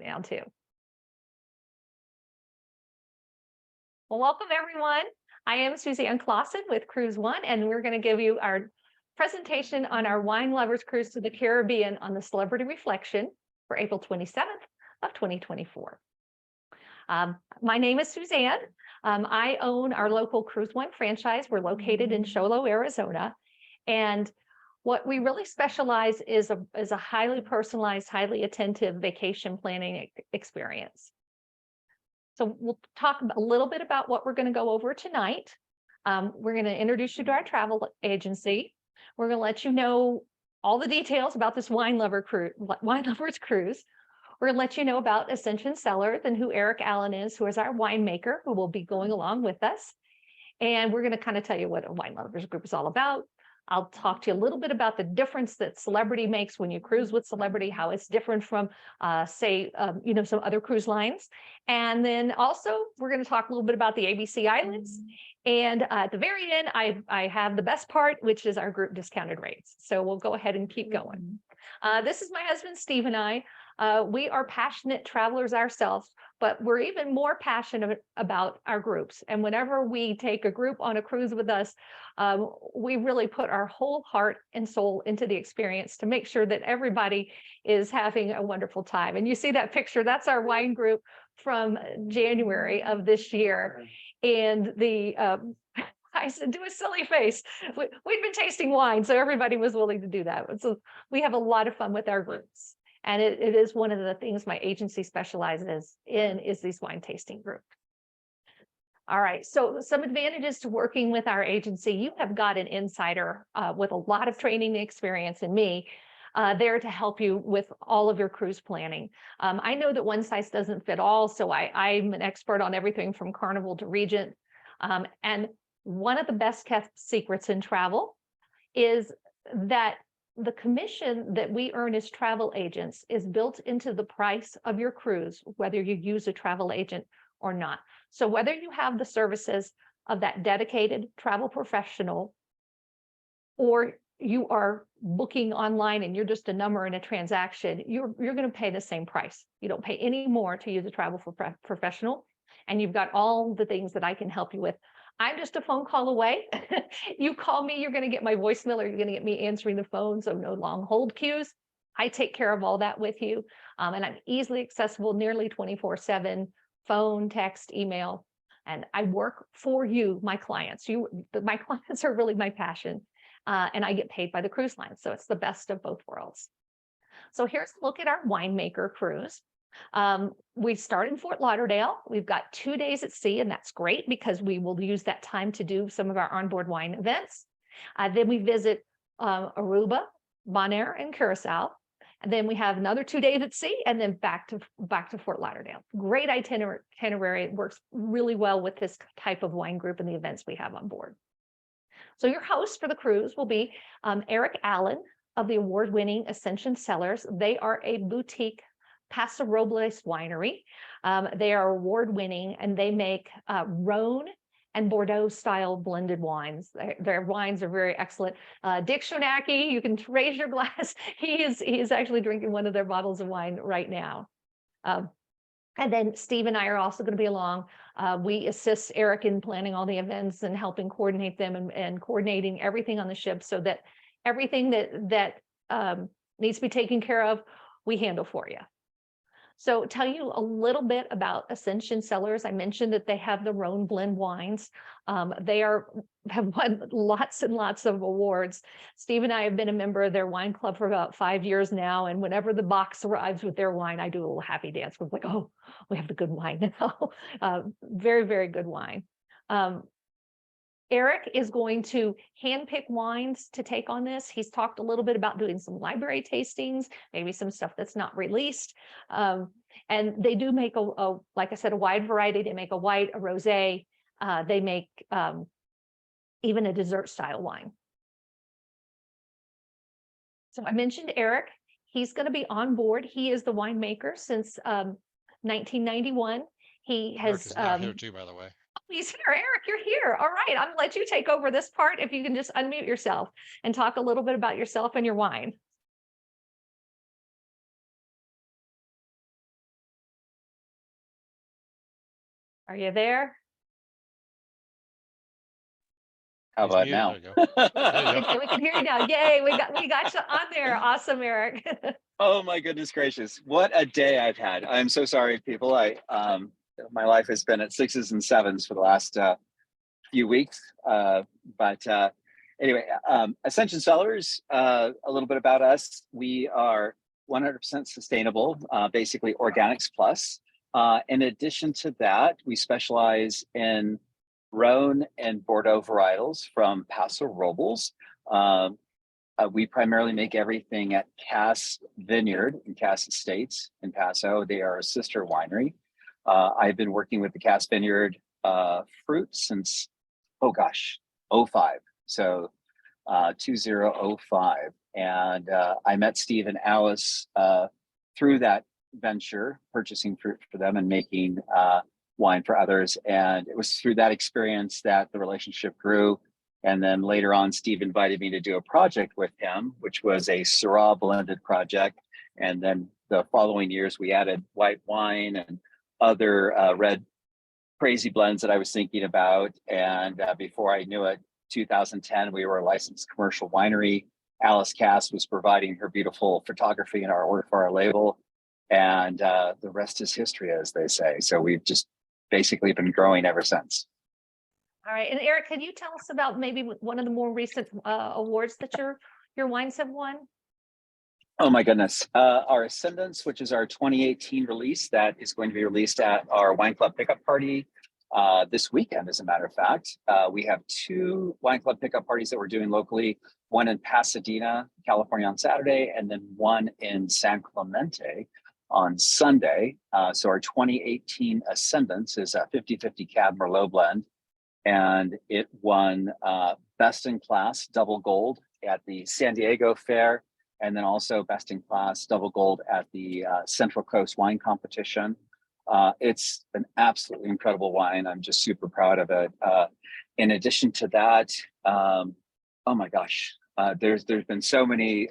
Down too. Well, welcome everyone. I am Suzanne with CruiseOne, and we're going to give you our presentation on our Wine Lovers Cruise to the Caribbean on the Celebrity Reflection for April 27th of 2024. My name is Suzanne. I own our local CruiseOne franchise. We're located in Show Low, Arizona, and what we really specialize is a highly personalized, highly attentive vacation planning experience. So we'll talk a little bit about what we're going to go over tonight. We're going to introduce you to our travel agency. We're going to let you know all the details about this Wine Lovers Cruise. We're going to let you know about Ascension Cellars and who Erick Allen is, who is our winemaker, who will be going along with us. And we're going to kind of tell you what a Wine Lovers group is all about. I'll talk to you a little bit about the difference that celebrity makes when you cruise with celebrity, how it's different from, say, some other cruise lines. And then also, we're going to talk a little bit about the ABC Islands. And at the very end, I have the best part, which is our group discounted rates. So we'll go ahead and keep going. This is my husband, Steve, and I. We are passionate travelers ourselves, but we're even more passionate about our groups. And whenever we take a group on a cruise with us, we really put our whole heart and soul into the experience to make sure that everybody is having a wonderful time. And you see that picture, that's our wine group from January of this year. And I said, do a silly face. We'd been tasting wine, so everybody was willing to do that. So we have a lot of fun with our groups. And it is one of the things my agency specializes in is these wine tasting groups. All right, so some advantages to working with our agency. You have got an insider with a lot of training experience in me there to help you with all of your cruise planning. I know that one size doesn't fit all, so I'm an expert on everything from Carnival to Regent. And one of the best kept secrets in travel is that the commission that we earn as travel agents is built into the price of your cruise, whether you use a travel agent or not. So whether you have the services of that dedicated travel professional, or you are booking online and you're just a number in a transaction, you're going to pay the same price. You don't pay any more to use a travel professional, and you've got all the things that I can help you with. I'm just a phone call away. You call me, you're going to get my voicemail, or you're going to get me answering the phone, so no long hold queues. I take care of all that with you, and I'm easily accessible, nearly 24/7, phone, text, email, and I work for you, my clients. My clients are really my passion, and I get paid by the cruise line, so it's the best of both worlds. So here's a look at our Winemaker cruise. We start in Fort Lauderdale. We've got 2 days at sea, and that's great because we will use that time to do some of our onboard wine events. Then we visit Aruba, Bonaire, and Curacao. And then we have another 2 days at sea, and then back to Fort Lauderdale. Great itinerary. It works really well with this type of wine group and the events we have on board. So your host for the cruise will be Erick Allen of the award-winning Ascension Cellars. They are a boutique Paso Robles winery. They are award-winning, and they make Rhone and Bordeaux style blended wines. Their wines are very excellent. Dick Shonacki, you can raise your glass. He is actually drinking one of their bottles of wine right now. And then Steve and I are also going to be along. We assist Erick in planning all the events and helping coordinate them and coordinating everything on the ship so that everything that needs to be taken care of, we handle for you. So tell you a little bit about Ascension Cellars. I mentioned that they have the Rhone blend wines. They have won lots and lots of awards. Steve and I have been a member of their wine club for about 5 years now. And whenever the box arrives with their wine, I do a little happy dance. We're like, oh, we have the good wine now. Very, very good wine. Erick is going to handpick wines to take on this. He's talked a little bit about doing some library tastings, maybe some stuff that's not released. And they do make like I said, a wide variety. They make a white, a rosé. They make even a dessert style wine. So I mentioned Erick. He's going to be on board. He is the winemaker since 1991. He has Erick is now here too, by the way. He's here. Erick, you're here. All right. I'm going to let you take over this part. If you can just unmute yourself and talk a little bit about yourself and your wine. Are you there? How about now? We can hear you now. Yay, we got you on there. Awesome, Eric. Oh my goodness gracious. What a day I've had. I'm so sorry, people. My life has been at sixes and sevens for the last few weeks. Anyway, Ascension Cellars, a little bit about us. We are 100% sustainable, basically organics plus. In addition to that, we specialize in Rhone and Bordeaux varietals from Paso, Robles. We primarily make everything at Cass Vineyard and Cass Estates in Paso. They are a sister winery. I've been working with the Cass Vineyard fruit since, '05. So 2005. And I met Steve and Alice through that venture, purchasing fruit for them and making wine for others. And it was through that experience that the relationship grew. And then later on, Steve invited me to do a project with him, which was a Syrah blended project. And then the following years, we added white wine and other red crazy blends that I was thinking about. And before I knew it, 2010, we were a licensed commercial winery. Alice Cass was providing her beautiful photography and our order for our label. And the rest is history, as they say. So we've just basically been growing ever since. All right. And Eric, can you tell us about maybe one of the more recent awards that your wines have won? Oh my goodness. Our Ascendance, which is our 2018 release, that is going to be released at our wine club pickup party this weekend, as a matter of fact. We have 2 wine club pickup parties that we're doing locally, one in Pasadena, California on Saturday, and then one in San Clemente on Sunday. So our 2018 Ascendance is a 50-50 Cab Merlot blend. And it won Best in Class Double Gold at the San Diego Fair, and then also Best in Class Double Gold at the Central Coast Wine Competition. It's an absolutely incredible wine. I'm just super proud of it. In addition to that, oh my gosh, there's been so many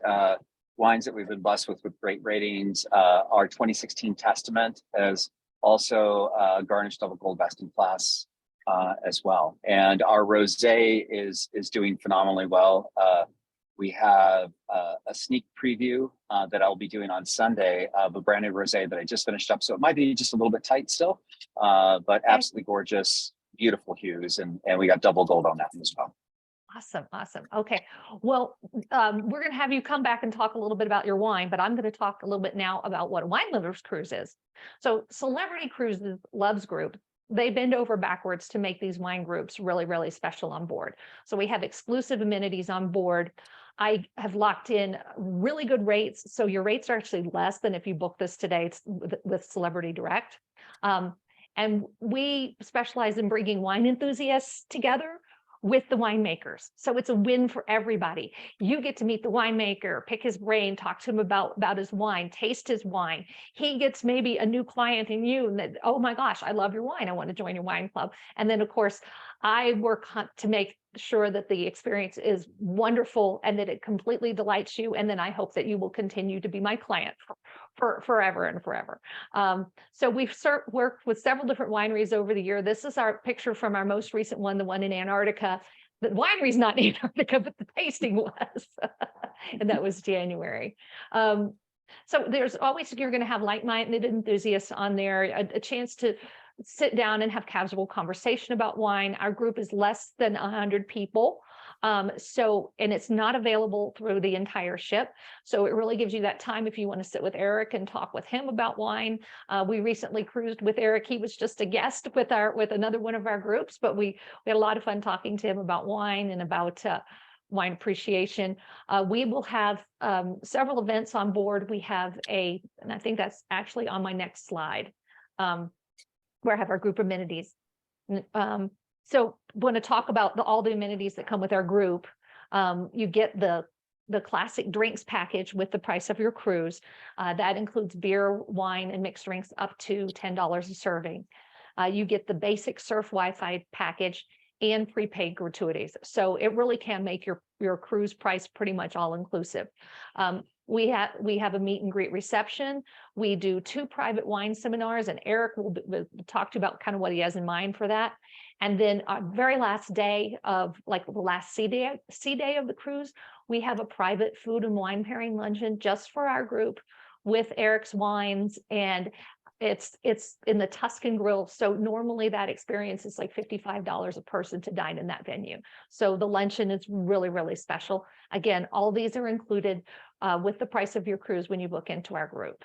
wines that we've been blessed with great ratings. Our 2016 Testament has also garnished Double Gold Best in Class as well. And our rosé is doing phenomenally well. We have a sneak preview that I'll be doing on Sunday of a brand new rosé that I just finished up. So it might be just a little bit tight still, but absolutely gorgeous, beautiful hues. And we got double gold on that one as well. Awesome. Awesome. Okay. Well, we're going to have you come back and talk a little bit about your wine, but I'm going to talk a little bit now about what a Wine Lovers Cruise is. So Celebrity Cruises Loves Group, they bend over backwards to make these wine groups really, really special on board. So we have exclusive amenities on board. I have locked in really good rates. So your rates are actually less than if you book this today with Celebrity Direct. And we specialize in bringing wine enthusiasts together with the winemakers. So it's a win for everybody. You get to meet the winemaker, pick his brain, talk to him about his wine, taste his wine. He gets maybe a new client in you and that, oh my gosh, I love your wine. I want to join your wine club. And then of course, I work to make sure that the experience is wonderful and that it completely delights you. And then I hope that you will continue to be my client for forever and forever. So we've worked with several different wineries over the year. This is our picture from our most recent one, the one in Antarctica. The winery's not in Antarctica, but the tasting was, and that was January. So there's always, you're going to have like-minded enthusiasts on there, a chance to sit down and have casual conversation about wine. Our group is less than 100 people. And it's not available through the entire ship. So it really gives you that time if you want to sit with Eric and talk with him about wine. We recently cruised with Eric. He was just a guest with another one of our groups, but we had a lot of fun talking to him about wine and about wine appreciation. We will have several events on board. We have and I think that's actually on my next slide, where I have our group amenities. So want to talk about all the amenities that come with our group. You get the classic drinks package with the price of your cruise. That includes beer, wine, and mixed drinks up to $10 a serving. You get the basic surf Wi-Fi package and prepaid gratuities. So it really can make your cruise price pretty much all inclusive. We have a meet and greet reception. We do 2 private wine seminars, and Eric will talk to you about kind of what he has in mind for that. And then our very last day of, like, the last sea day of the cruise, we have a private food and wine pairing luncheon just for our group with Erick's wines, and it's in the Tuscan Grill. So normally that experience is like $55 a person to dine in that venue. So the luncheon is really, really special. Again, all these are included with the price of your cruise when you book into our group.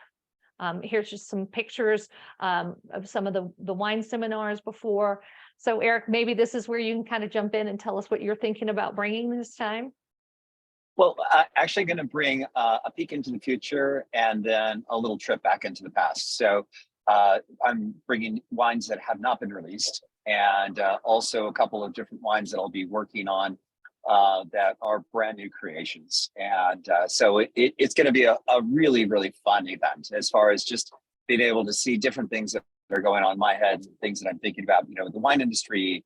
Here's just some pictures of some of the wine seminars before. So Erick, maybe this is where you can kind of jump in and tell us what you're thinking about bringing this time. Well, actually going to bring a peek into the future and then a little trip back into the past. So I'm bringing wines that have not been released, and also a couple of different wines that I'll be working on that are brand new creations. And so it's going to be a really, really fun event, as far as just being able to see different things that are going on in my head, things that I'm thinking about, the wine industry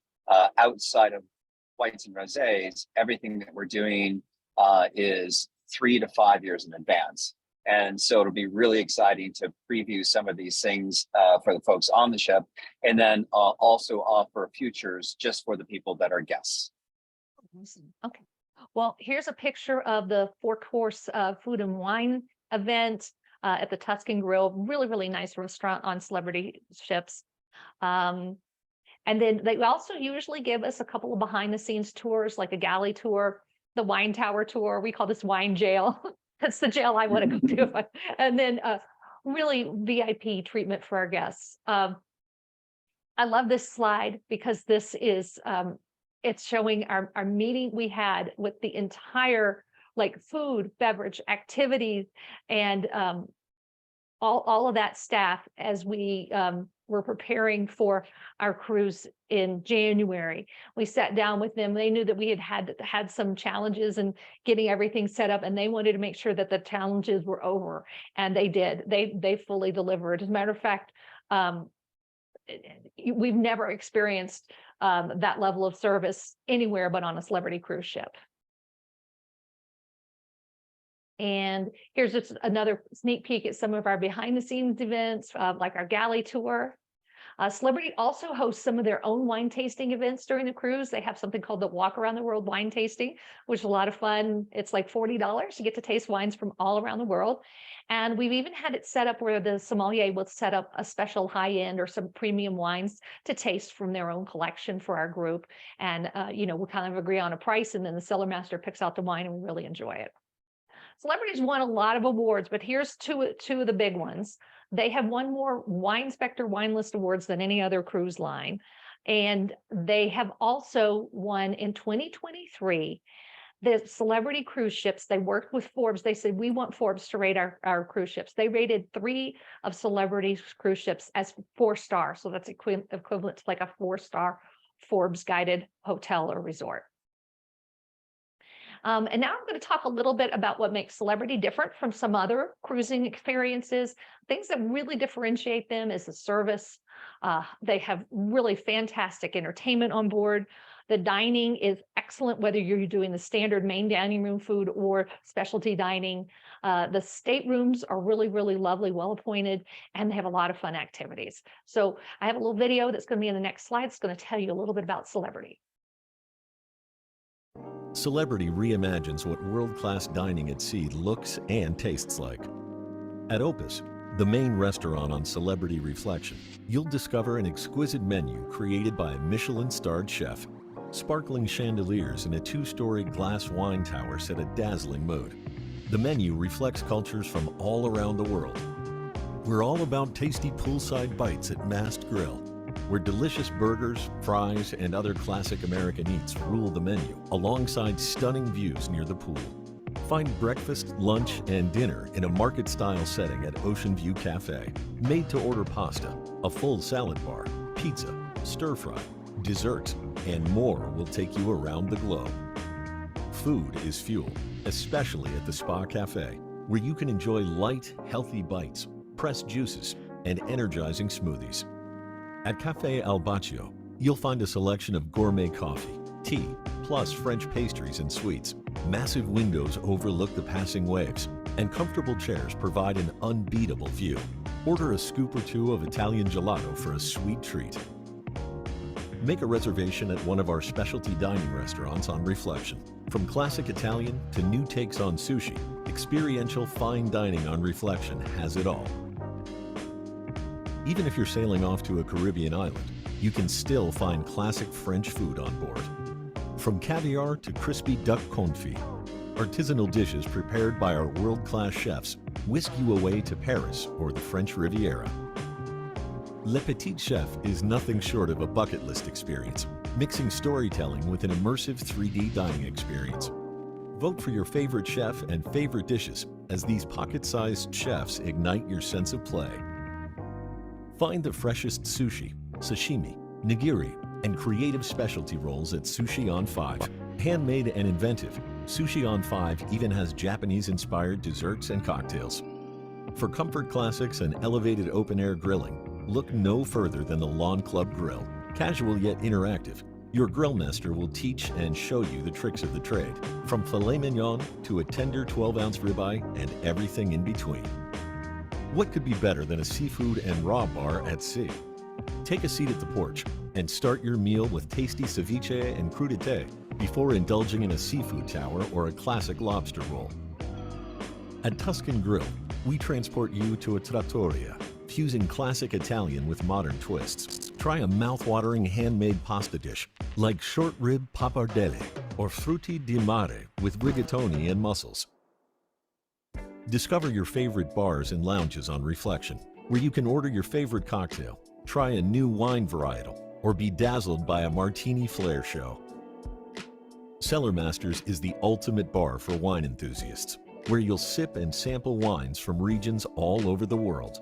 outside of whites and rosés. Everything that we're doing is 3 to 5 years in advance. And so it'll be really exciting to preview some of these things for the folks on the ship, and then also offer futures just for the people that are guests. Awesome. Okay. Well, here's a picture of the 4-course food and wine event at the Tuscan Grill. Really, really nice restaurant on celebrity ships. And then they also usually give us a couple of behind the scenes tours, like a galley tour, the wine tower tour. We call this wine jail. That's the jail I want to go to. And then really VIP treatment for our guests. I love this slide because this is, it's showing our meeting we had with the entire, like, food, beverage, activities, and all of that staff as we were preparing for our cruise in January. We sat down with them. They knew that we had some challenges in getting everything set up, and they wanted to make sure that the challenges were over, and they did. They fully delivered. As a matter of fact, we've never experienced that level of service anywhere but on a celebrity cruise ship. And here's just another sneak peek at some of our behind the scenes events, like our galley tour. Celebrity also hosts some of their own wine tasting events during the cruise. They have something called the Walk Around the World Wine Tasting, which is a lot of fun. It's like $40. You get to taste wines from all around the world. And we've even had it set up where the sommelier will set up a special high-end or some premium wines to taste from their own collection for our group. And, we'll kind of agree on a price, and then the cellar master picks out the wine, and we really enjoy it. Celebrities won a lot of awards, but here's two of the big ones. They have won more Wine Spectre Wine List awards than any other cruise line. And they have also won in 2023, the celebrity cruise ships. They worked with Forbes. They said, we want Forbes to rate our cruise ships. They rated 3 of celebrity cruise ships as 4-star. So that's equivalent to like a 4-star Forbes guided hotel or resort. And now I'm going to talk a little bit about what makes Celebrity different from some other cruising experiences. Things that really differentiate them is the service. They have really fantastic entertainment on board. The dining is excellent, whether you're doing the standard main dining room food or specialty dining. The staterooms are really, really lovely, well appointed, and they have a lot of fun activities. So I have a little video that's going to be in the next slide. It's going to tell you a little bit about Celebrity. Celebrity reimagines what world-class dining at sea looks and tastes like. At Opus, the main restaurant on Celebrity Reflection, you'll discover an exquisite menu created by a Michelin-starred chef. Sparkling chandeliers in a 2-story glass wine tower set a dazzling mood. The menu reflects cultures from all around the world. We're all about tasty poolside bites at Mast Grill, where delicious burgers, fries, and other classic American eats rule the menu, alongside stunning views near the pool. Find breakfast, lunch, and dinner in a market-style setting at Ocean View Cafe. Made-to-order pasta, a full salad bar, pizza, stir-fry, desserts, and more will take you around the globe. Food is fuel, especially at the Spa Cafe, where you can enjoy light, healthy bites, pressed juices, and energizing smoothies. At Cafe Al Baccio, you'll find a selection of gourmet coffee, tea, plus French pastries and sweets. Massive windows overlook the passing waves, and comfortable chairs provide an unbeatable view. Order a scoop or two of Italian gelato for a sweet treat. Make a reservation at one of our specialty dining restaurants on Reflection. From classic Italian to new takes on sushi, experiential fine dining on Reflection has it all. Even if you're sailing off to a Caribbean island, you can still find classic French food on board. From caviar to crispy duck confit, artisanal dishes prepared by our world-class chefs whisk you away to Paris or the French Riviera. Le Petit Chef is nothing short of a bucket list experience, mixing storytelling with an immersive 3D dining experience. Vote for your favorite chef and favorite dishes as these pocket-sized chefs ignite your sense of play. Find the freshest sushi, sashimi, nigiri, and creative specialty rolls at Sushi on 5. Handmade and inventive, Sushi on 5 even has Japanese-inspired desserts and cocktails. For comfort classics and elevated open-air grilling, look no further than the Lawn Club Grill. Casual yet interactive, your grill master will teach and show you the tricks of the trade, from filet mignon to a tender 12-ounce ribeye and everything in between. What could be better than a seafood and raw bar at sea? Take a seat at the porch and start your meal with tasty ceviche and crudité before indulging in a seafood tower or a classic lobster roll. At Tuscan Grill, we transport you to a trattoria, fusing classic Italian with modern twists. Try a mouth-watering handmade pasta dish like short rib pappardelle or frutti di mare with rigatoni and mussels. Discover your favorite bars and lounges on Reflection, where you can order your favorite cocktail, try a new wine varietal, or be dazzled by a martini flair show. Cellar Masters is the ultimate bar for wine enthusiasts, where you'll sip and sample wines from regions all over the world.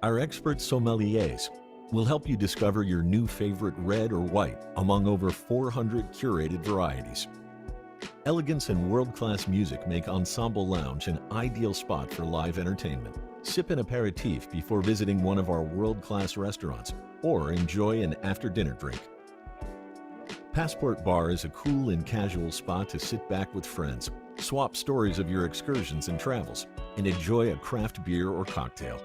Our expert sommeliers will help you discover your new favorite red or white among over 400 curated varieties. Elegance and world-class music make Ensemble Lounge an ideal spot for live entertainment. Sip an aperitif before visiting one of our world-class restaurants, or enjoy an after-dinner drink. Passport Bar is a cool and casual spot to sit back with friends, swap stories of your excursions and travels, and enjoy a craft beer or cocktail.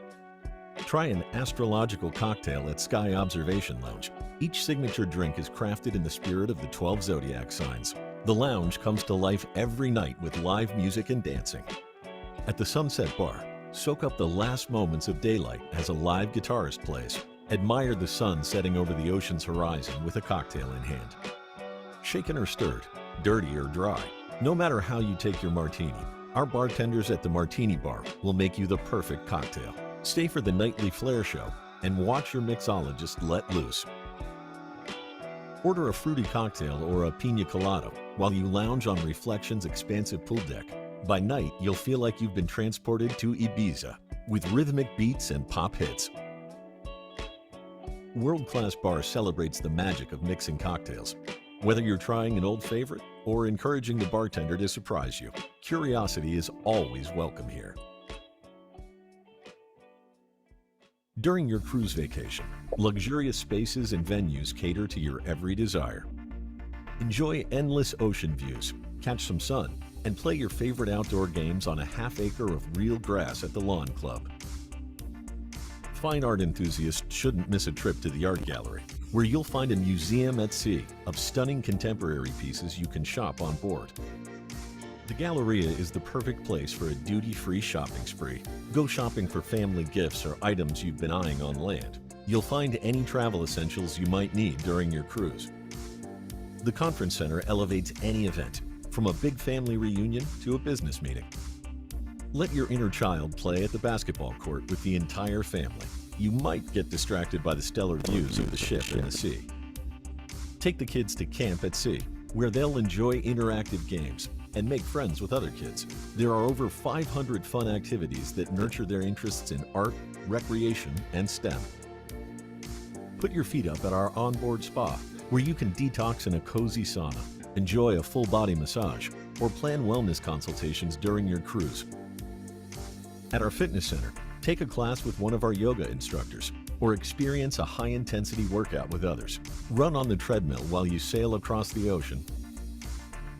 Try an astrological cocktail at Sky Observation Lounge. Each signature drink is crafted in the spirit of the 12 zodiac signs. The lounge comes to life every night with live music and dancing. At the Sunset Bar, soak up the last moments of daylight as a live guitarist plays. Admire the sun setting over the ocean's horizon with a cocktail in hand. Shaken or stirred, dirty or dry, no matter how you take your martini, our bartenders at the Martini Bar will make you the perfect cocktail. Stay for the nightly flair show and watch your mixologist let loose. Order a fruity cocktail or a pina colada while you lounge on Reflection's expansive pool deck. By night, you'll feel like you've been transported to Ibiza with rhythmic beats and pop hits. World Class Bar celebrates the magic of mixing cocktails. Whether you're trying an old favorite or encouraging the bartender to surprise you, curiosity is always welcome here. During your cruise vacation, luxurious spaces and venues cater to your every desire. Enjoy endless ocean views, catch some sun, and play your favorite outdoor games on a half-acre of real grass at the Lawn Club. Fine art enthusiasts shouldn't miss a trip to the art gallery, where you'll find a museum at sea of stunning contemporary pieces you can shop on board. The Galleria is the perfect place for a duty-free shopping spree. Go shopping for family gifts or items you've been eyeing on land. You'll find any travel essentials you might need during your cruise. The Conference Center elevates any event, from a big family reunion to a business meeting. Let your inner child play at the basketball court with the entire family. You might get distracted by the stellar views of the ship and the sea. Take the kids to camp at sea, where they'll enjoy interactive games and make friends with other kids. There are over 500 fun activities that nurture their interests in art, recreation, and STEM. Put your feet up at our onboard spa, where you can detox in a cozy sauna, enjoy a full-body massage, or plan wellness consultations during your cruise. At our fitness center, take a class with one of our yoga instructors, or experience a high-intensity workout with others. Run on the treadmill while you sail across the ocean.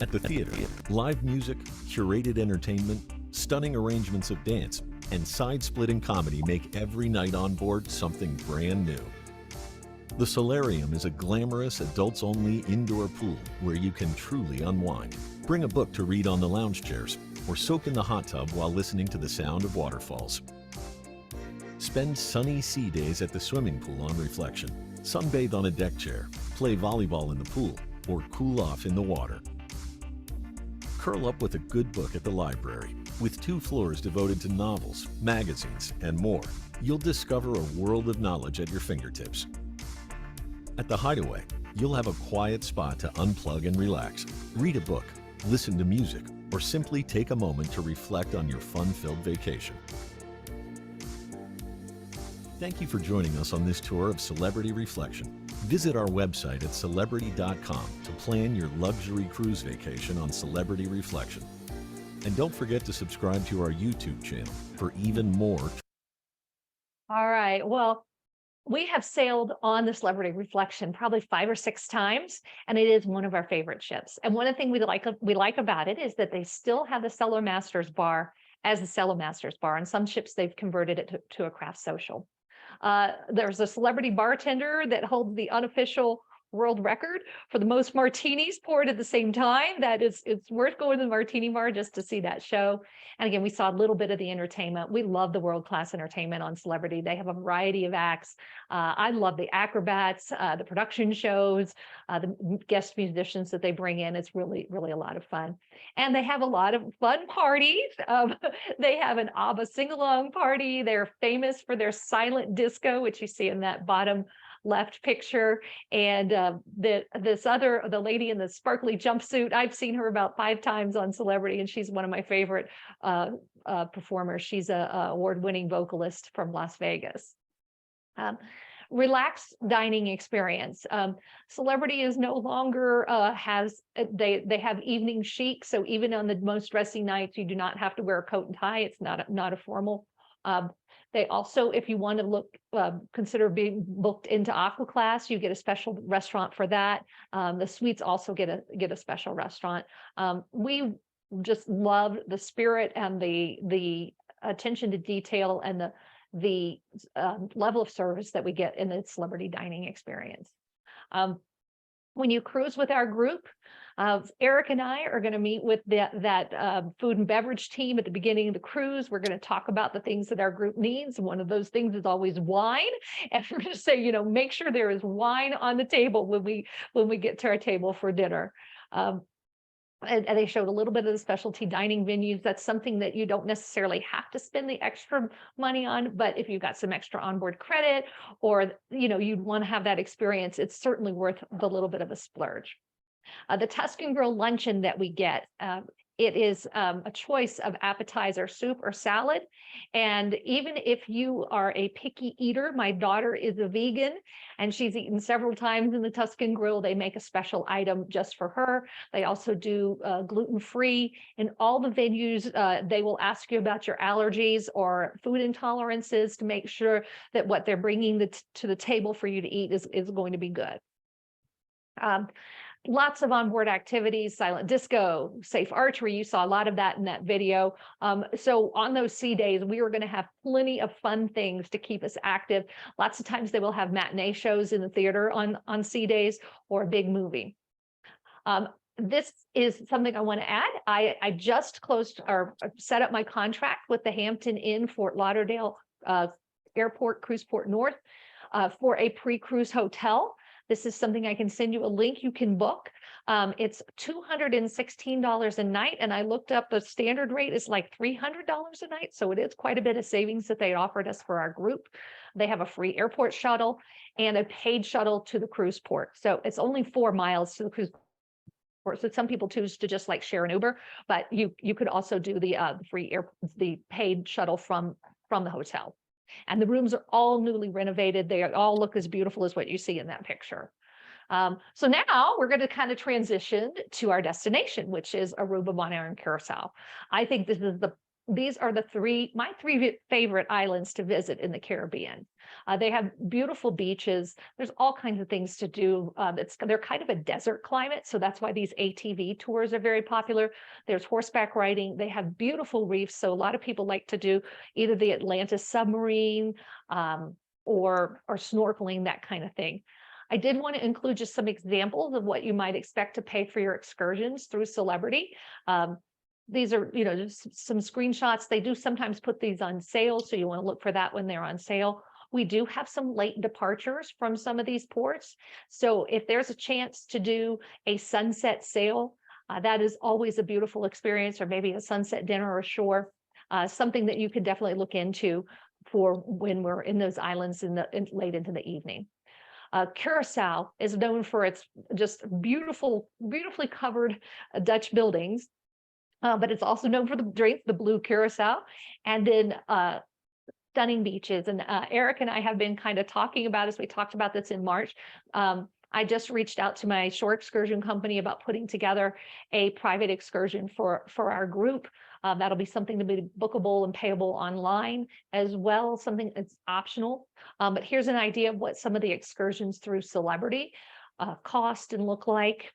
At the theater, live music, curated entertainment, stunning arrangements of dance, and side-splitting comedy make every night on board something brand new. The Solarium is a glamorous, adults-only indoor pool where you can truly unwind. Bring a book to read on the lounge chairs, or soak in the hot tub while listening to the sound of waterfalls. Spend sunny sea days at the swimming pool on Reflection. Sunbathe on a deck chair, play volleyball in the pool, or cool off in the water. Curl up with a good book at the library. With 2 floors devoted to novels, magazines, and more, you'll discover a world of knowledge at your fingertips. At the Hideaway, you'll have a quiet spot to unplug and relax. Read a book, listen to music, or simply take a moment to reflect on your fun-filled vacation. Thank you for joining us on this tour of Celebrity Reflection. Visit our website at celebrity.com to plan your luxury cruise vacation on Celebrity Reflection. And don't forget to subscribe to our YouTube channel for even more. All right. Well, we have sailed on the Celebrity Reflection probably 5 or 6 times, and it is one of our favorite ships. And one of the things we like about it is that they still have the Cellar Masters bar as the Cellar Masters bar. And some ships, they've converted it to a craft social. There's a celebrity bartender that holds the unofficial world record for the most martinis poured at the same time. It's worth going to the martini bar just to see that show. And again, we saw a little bit of the entertainment. We love the world-class entertainment on Celebrity. They have a variety of acts. I love the acrobats, the production shows, the guest musicians that they bring in. It's really, really a lot of fun. And they have a lot of fun parties. They have an ABBA sing-along party. They're famous for their silent disco, which you see in that bottom left picture. And the lady in the sparkly jumpsuit, I've seen her about 5 times on Celebrity, and she's one of my favorite performers. She's a award-winning vocalist from Las Vegas. Relaxed dining experience. Celebrity is no longer they have evening chic, so even on the most dressy nights, you do not have to wear a coat and tie. It's not a formal. They also, if you want to consider being booked into Aqua Class, you get a special restaurant for that. The suites also get a special restaurant. We just love the spirit and the attention to detail and the level of service that we get in the Celebrity dining experience. When you cruise with our group, Erick and I are going to meet with that food and beverage team at the beginning of the cruise. We're going to talk about the things that our group needs. One of those things is always wine. And we're going to say, make sure there is wine on the table when we get to our table for dinner. And they showed a little bit of the specialty dining venues. That's something that you don't necessarily have to spend the extra money on, but if you've got some extra onboard credit or, you'd want to have that experience, it's certainly worth the little bit of a splurge. The Tuscan Grill luncheon that we get, it is a choice of appetizer, soup, or salad. And even if you are a picky eater, my daughter is a vegan and she's eaten several times in the Tuscan Grill. They make a special item just for her. They also do gluten-free. In all the venues, they will ask you about your allergies or food intolerances to make sure that what they're bringing to the table for you to eat is going to be good. Lots of onboard activities, silent disco, safe archery. You saw a lot of that in that video. So on those sea days, we are going to have plenty of fun things to keep us active. Lots of times they will have matinee shows in the theater on sea days or a big movie. This is something I want to add. I just closed or set up my contract with the Hampton Inn Fort Lauderdale Airport, Cruiseport North for a pre-cruise hotel. This is something I can send you a link you can book. It's $216 a night. And I looked up the standard rate is like $300 a night. So it is quite a bit of savings that they offered us for our group. They have a free airport shuttle and a paid shuttle to the cruise port. So it's only 4 miles to the cruise port. So some people choose to just like share an Uber, but you could also do the paid shuttle from the hotel. And the rooms are all newly renovated. They all look as beautiful as what you see in that picture. So now we're going to kind of transition to our destination, which is Aruba, Bonaire, and Curacao. I think this is the these are my three favorite islands to visit in the Caribbean. They have beautiful beaches. There's all kinds of things to do. They're kind of a desert climate, so that's why these ATV tours are very popular. There's horseback riding. They have beautiful reefs, so a lot of people like to do either the Atlantis submarine or snorkeling, that kind of thing. I did want to include just some examples of what you might expect to pay for your excursions through Celebrity. These are, just some screenshots. They do sometimes put these on sale, so you want to look for that when they're on sale. We do have some late departures from some of these ports. So if there's a chance to do a sunset sail, that is always a beautiful experience, or maybe a sunset dinner ashore, something that you could definitely look into for when we're in those islands late into the evening. Curacao is known for its just beautifully covered Dutch buildings, but it's also known for the drink, the blue Curacao, and then stunning beaches. And Eric and I have been kind of talking about, as we talked about this in March, I just reached out to my shore excursion company about putting together a private excursion for our group. That'll be something to be bookable and payable online as well, something that's optional. But here's an idea of what some of the excursions through Celebrity cost and look like.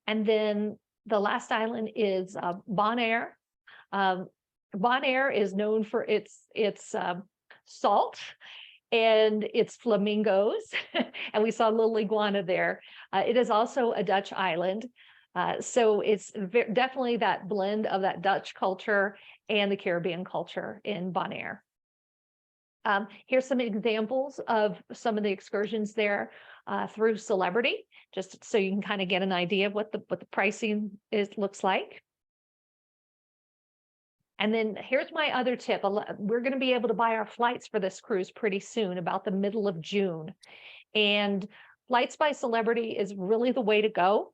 And then the last island is Bonaire. Bonaire is known for its salt and its flamingos, and we saw a little iguana there. It is also a Dutch island. So it's definitely that blend of that Dutch culture and the Caribbean culture in Bonaire. Here's some examples of some of the excursions there through Celebrity, just so you can kind of get an idea of what the pricing looks like. And then here's my other tip. We're going to be able to buy our flights for this cruise pretty soon, about the middle of June. And Flights by Celebrity is really the way to go.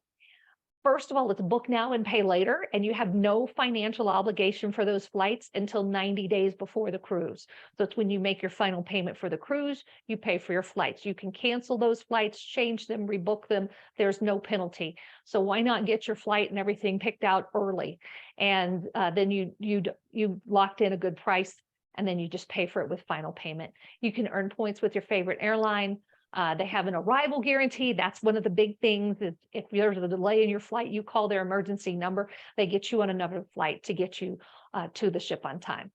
First of all, it's book now and pay later, and you have no financial obligation for those flights until 90 days before the cruise. So it's when you make your final payment for the cruise, you pay for your flights. You can cancel those flights, change them, rebook them. There's no penalty. So why not get your flight and everything picked out early? And then you locked in a good price, and then you just pay for it with final payment. You can earn points with your favorite airline. They have an arrival guarantee. That's one of the big things. If there's a delay in your flight, you call their emergency number. They get you on another flight to get you to the ship on time.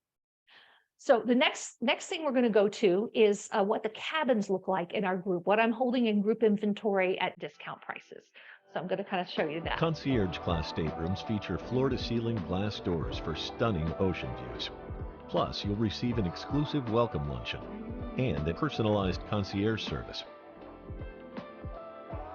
So the next thing we're going to go to is what the cabins look like in our group, what I'm holding in group inventory at discount prices. So I'm going to kind of show you that. Concierge class staterooms feature floor-to-ceiling glass doors for stunning ocean views. Plus, you'll receive an exclusive welcome luncheon and a personalized concierge service.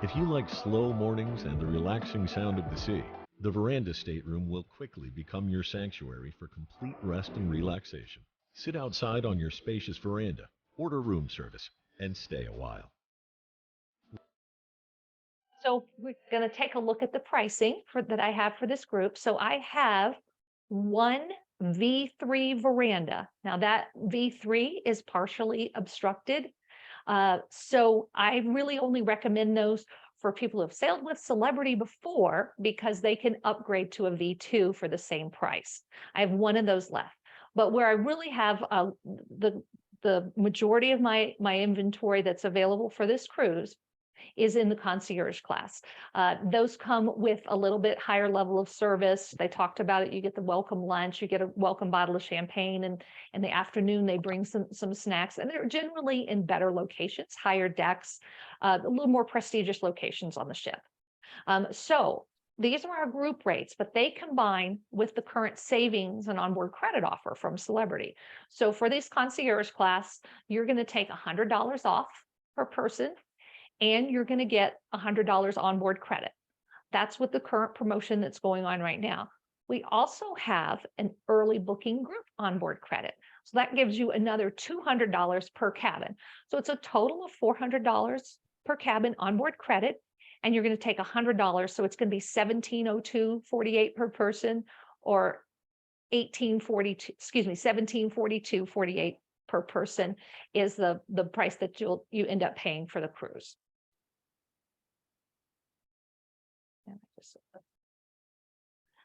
If you like slow mornings and the relaxing sound of the sea, the veranda stateroom will quickly become your sanctuary for complete rest and relaxation. Sit outside on your spacious veranda, order room service, and stay a while. So we're going to take a look at the pricing that I have for this group. So I have one V3 veranda. Now that V3 is partially obstructed. So I really only recommend those for people who have sailed with Celebrity before, because they can upgrade to a V2 for the same price. I have one of those left. But where I really have the majority of my inventory that's available for this cruise is in the concierge class. Those come with a little bit higher level of service. They talked about it. You get the welcome lunch, you get a welcome bottle of champagne, and in the afternoon they bring some snacks, and they're generally in better locations, higher decks, a little more prestigious locations on the ship. So these are our group rates, but they combine with the current savings and onboard credit offer from Celebrity. So for this concierge class, you're going to take $100 off per person, and you're going to get $100 onboard credit. That's what the current promotion that's going on right now. We also have an early booking group onboard credit. So that gives you another $200 per cabin. So it's a total of $400 per cabin onboard credit, and you're going to take $100. So it's going to be $1702.48 per person, or $1742.48 per person is the price that you end up paying for the cruise.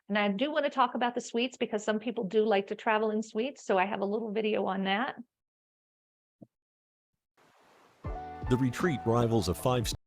And I do want to talk about the suites because some people do like to travel in suites. So I have a little video on that. The retreat rivals a five-star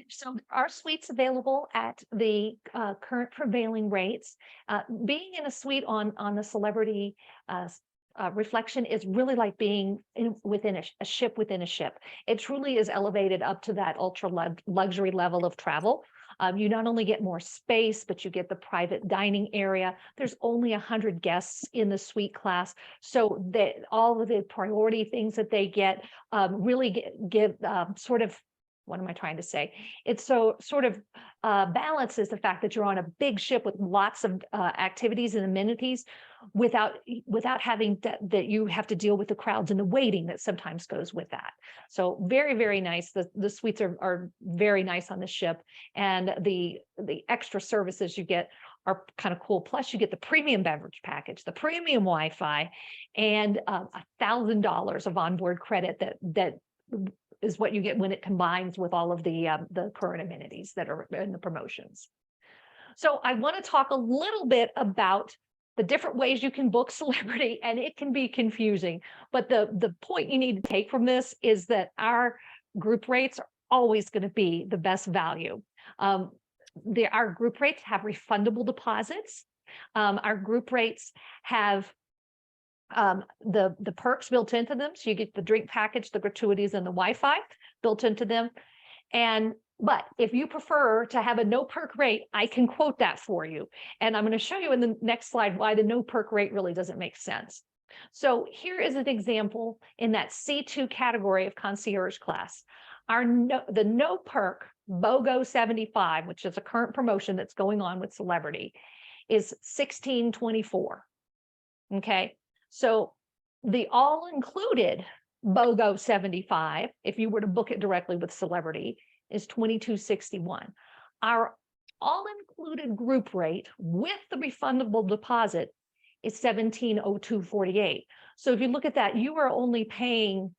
So our suites available at the current prevailing rates. Being in a suite on the Celebrity Reflection is really like being within a ship within a ship. It truly is elevated up to that ultra luxury level of travel. You not only get more space, but you get the private dining area. There's only 100 guests in the suite class, so that all of the priority things that they get really give sort of, what am I trying to say? It's so sort of balances the fact that you're on a big ship with lots of activities and amenities without having that you have to deal with the crowds and the waiting that sometimes goes with that. So very, very nice. The suites are very nice on the ship, and the extra services you get are kind of cool. Plus you get the premium beverage package, the premium Wi-Fi, and $1,000 of onboard credit that is what you get when it combines with all of the current amenities that are in the promotions. So I want to talk a little bit about the different ways you can book Celebrity, and it can be confusing. But the point you need to take from this is that our group rates are always going to be the best value. Our group rates have refundable deposits. Our group rates have the perks built into them. So you get the drink package, the gratuities, and the Wi-Fi built into them. But if you prefer to have a no perk rate, I can quote that for you. And I'm going to show you in the next slide why the no perk rate really doesn't make sense. So here is an example in that C2 category of concierge class. The no perk BOGO 75, which is a current promotion that's going on with Celebrity, is $16.24. Okay. So the all-included BOGO 75, if you were to book it directly with Celebrity, is $22.61. Our all-included group rate with the refundable deposit is $17.0248. So if you look at that, you are only paying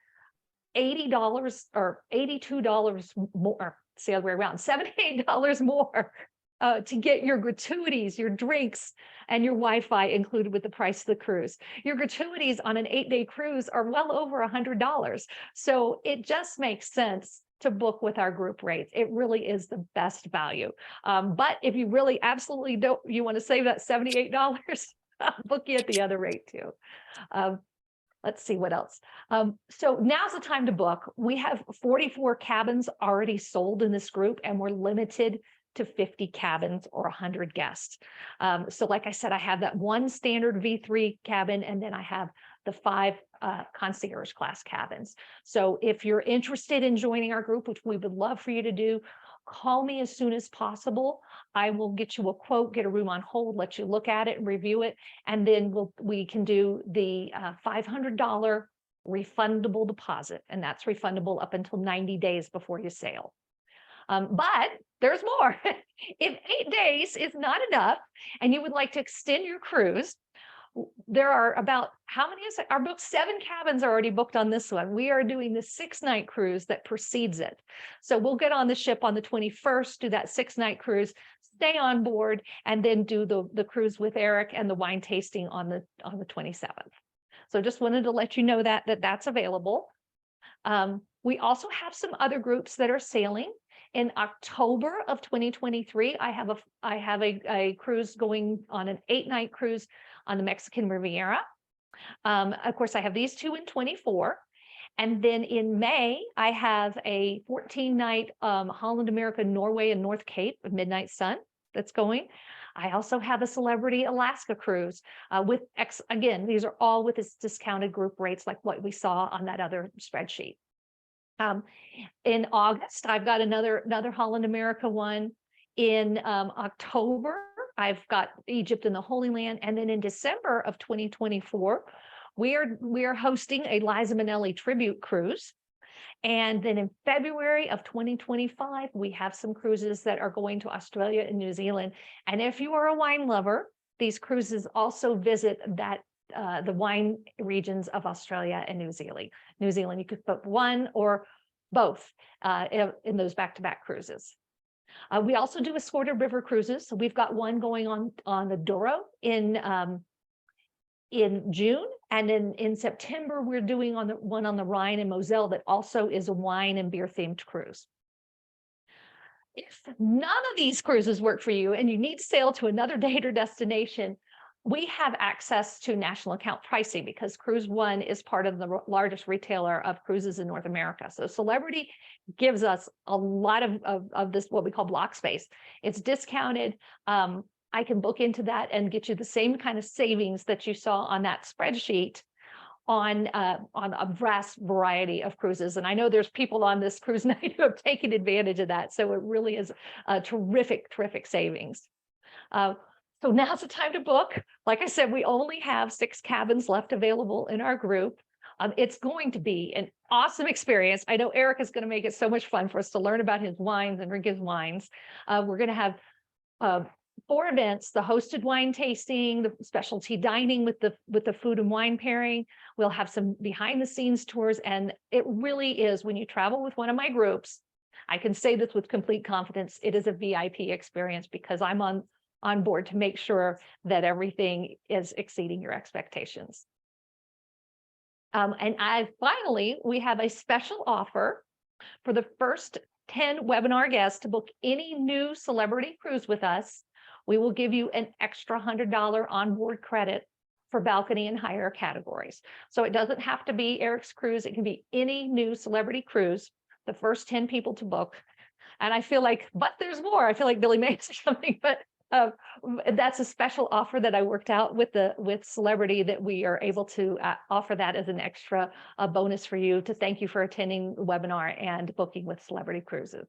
$80 or $82 more, or it's the other way around, $78 more to get your gratuities, your drinks, and your Wi-Fi included with the price of the cruise. Your gratuities on an 8-day cruise are well over $100. So it just makes sense to book with our group rates. It really is the best value. But if you really absolutely don't, you want to save that $78, I'll book you at the other rate too. Let's see what else. So now's the time to book. We have 44 cabins already sold in this group, and we're limited to 50 cabins or 100 guests. So like I said, I have that one standard V3 cabin, and then I have the 5 concierge class cabins. So if you're interested in joining our group, which we would love for you to do, call me as soon as possible. I will get you a quote, get a room on hold, let you look at it and review it. And then we can do the $500 refundable deposit. And that's refundable up until 90 days before you sail. But there's more. If 8 days is not enough and you would like to extend your cruise, there are about, how many is it? Our book, 7 cabins are already booked on this one. We are doing the 6-night cruise that precedes it. So we'll get on the ship on the 21st, do that 6-night cruise, stay on board, and then do the cruise with Erick and the wine tasting on the 27th. So just wanted to let you know that that's available. We also have some other groups that are sailing. In October of 2023, I have a cruise going on, an 8-night cruise on the Mexican Riviera. Of course, I have these 2 in 24. And then in May, I have a 14-night Holland America, Norway, and North Cape of Midnight Sun that's going. I also have a Celebrity Alaska cruise again, these are all with this discounted group rates like what we saw on that other spreadsheet. In August, I've got another Holland America one. In October, I've got Egypt and the Holy Land. And then in December of 2024, we are hosting a Liza Minnelli tribute cruise. And then in February of 2025, we have some cruises that are going to Australia and New Zealand. And if you are a wine lover, these cruises also visit the wine regions of Australia and New Zealand. You could book one or both in those back-to-back cruises. We also do escorted river cruises. So we've got one going on the Douro in June, and in September we're doing one on the Rhine and Moselle that also is a wine and beer themed cruise. If none of these cruises work for you and you need to sail to another date or destination, we have access to national account pricing because CruiseOne is part of the largest retailer of cruises in North America. So Celebrity gives us a lot of this, what we call block space. It's discounted. I can book into that and get you the same kind of savings that you saw on that spreadsheet on a vast variety of cruises. And I know there's people on this cruise night who have taken advantage of that. So it really is a terrific savings. So now's the time to book. Like I said, we only have 6 cabins left available in our group. It's going to be an awesome experience. I know Erick is going to make it so much fun for us to learn about his wines and drink his wines. We're going to have 4 events: the hosted wine tasting, the specialty dining with the food and wine pairing. We'll have some behind the scenes tours. And it really is, when you travel with one of my groups, I can say this with complete confidence, it is a VIP experience because I'm on board to make sure that everything is exceeding your expectations. And finally, we have a special offer for the first 10 webinar guests to book any new Celebrity cruise with us. We will give you an extra $100 onboard credit for balcony and higher categories. So it doesn't have to be Erick's cruise. It can be any new Celebrity cruise, the first 10 people to book. And I feel like, but there's more. I feel like Billy Mays or something, but that's a special offer that I worked out with Celebrity, that we are able to offer that as an extra bonus for you, to thank you for attending the webinar and booking with Celebrity Cruises.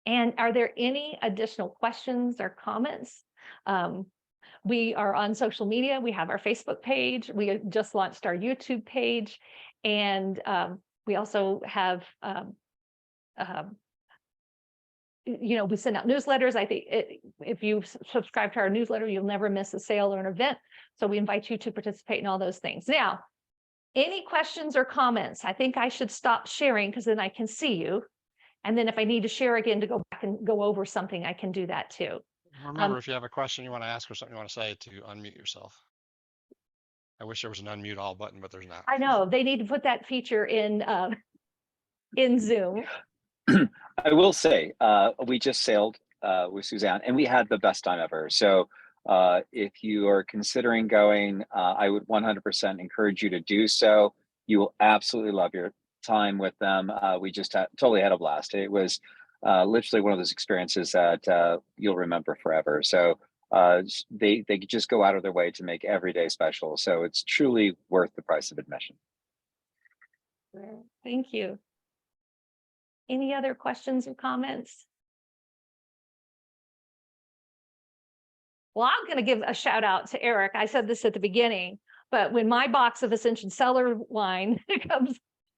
And are there any additional questions or comments? We are on social media. We have our Facebook page. We just launched our YouTube page. And we also have we send out newsletters. I think if you subscribe to our newsletter, you'll never miss a sale or an event. So we invite you to participate in all those things. Now, any questions or comments? I think I should stop sharing because then I can see you. And then if I need to share again to go back and go over something, I can do that too. Remember, if you have a question you want to ask or something you want to say, to unmute yourself. I wish there was an unmute all button, but there's not. I know they need to put that feature in Zoom. I will say, we just sailed with Suzanne, and we had the best time ever. So, if you are considering going, I would 100% encourage you to do so. You will absolutely love your time with them. We just totally had a blast. It was literally one of those experiences that you'll remember forever. So, they just go out of their way to make every day special. So it's truly worth the price of admission. Thank you. Any other questions or comments? Well, I'm going to give a shout out to Eric. I said this at the beginning, but when my box of Ascension Cellar wine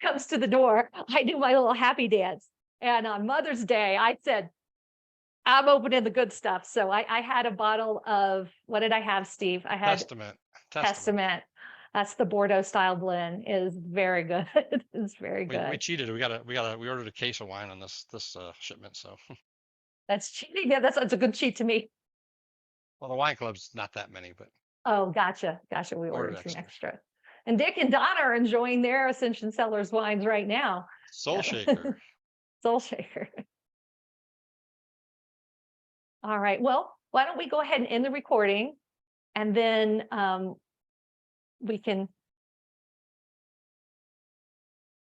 comes to the door, I do my little happy dance. And on Mother's Day, I said, I'm opening the good stuff. So I had a bottle of, what did I have, Steve? I had Testament. That's the Bordeaux style blend. Is very good. It's very good. We cheated. We ordered a case of wine on this shipment. So that's cheating. Yeah, that's a good cheat to me. well, the wine club's not that many, but oh, gotcha. We ordered some extra. And Dick and Donna are enjoying their Ascension Cellars wines right now. Soul Shaker. Soul Shaker. All right. Well, why don't we go ahead and end the recording, and then we can